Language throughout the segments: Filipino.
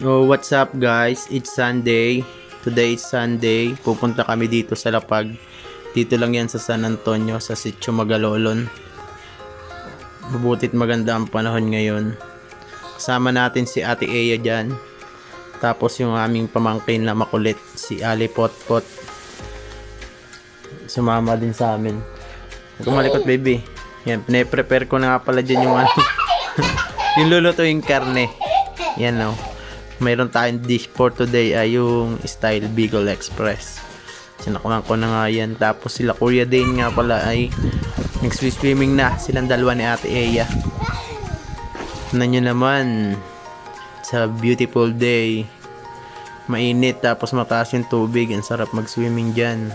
Oh, what's up guys? It's Sunday. Today is Sunday. Pupunta kami dito sa Lapag. Dito lang yan sa San Antonio, sa Sitio Magalolon. Mabutit maganda ang panahon ngayon. Kasama natin si Ate Eya dyan. Tapos yung aming pamangkin na makulit, si Ali Potpot. Sumama din sa amin. Kumalikot baby. Yan, pine-prepare ko na nga pala dyan yung ano. Yung lulutuing karne. Yan o. Mayroon tayong dish for today ay yung style Bicol Express. Sinakuhan ko na nga yan. Tapos sila Kuya Dane nga pala ay nag-swimming na. Silang dalawa ni Ate Eya. Tignan nyo naman. Sa beautiful day. Mainit tapos mataas yung tubig. Ang sarap mag-swimming dyan.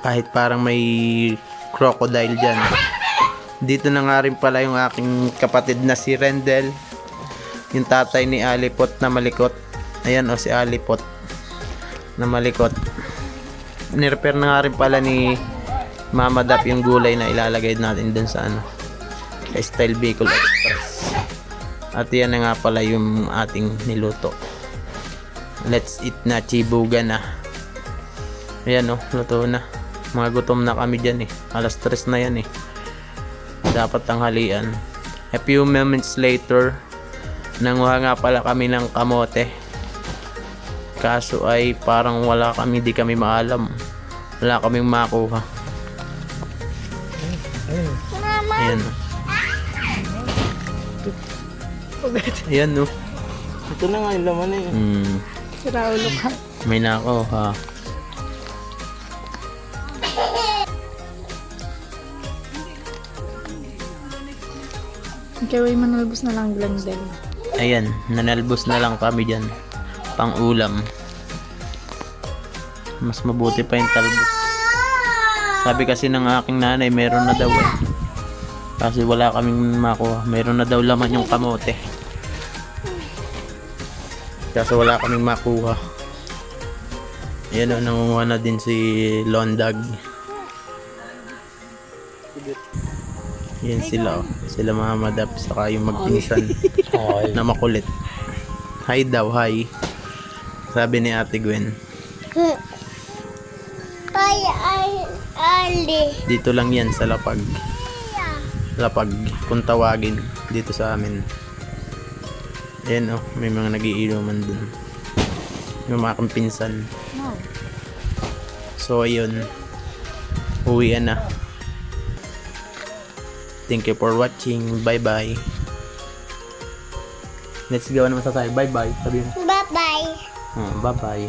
Kahit parang may crocodile dyan. Dito na nga rin pala yung aking kapatid na si Rendel. Yung tatay ni Alipot na malikot. Ayan o si Alipot na malikot. Nirepair na nga rin pala ni Mama Dap yung gulay na ilalagay natin dun sa ano, sa style Bicol Express. At yan na nga pala yung ating niluto. Let's eat na, chibuga na. Ayan o, luto na. Mga gutom na kami dyan eh. Alas 3 na yan eh. Dapat tanghalian. A few moments later, nanguha nga pala kami ng kamote. Kaso ay parang wala kami, di kami maalam. Wala kaming makuha. Ayan o. Ayan o. Ito na nga yung laman eh. Sira ulo ka. May nakuha. Kaya manalbos na lang blended. Ayan, nanalbos na lang kami dyan. Pang ulam. Mas mabuti pa yung talbos. Sabi kasi ng aking nanay, meron na daw eh. Kasi wala kaming makuha. Meron na daw laman yung kamote. Kasi wala kaming makuha. Ayan o, nangunguha na din si Londag. Yan sila oh. Sila Mama Dap saka yung magpinsan na makulit. Hi daw, hi. Sabi ni Ate Gwen. Hi, Ali. Dito lang yan sa Lapag. Lapag kung tawagin dito sa amin. Ayan oh, may mga nagiinuman dun. Yung mga pinsan. So ayun, uwian na. Thank you for watching. Bye bye. Let's go naman sa tayo. Bye bye. Sabi mo. Bye-bye. Bye bye.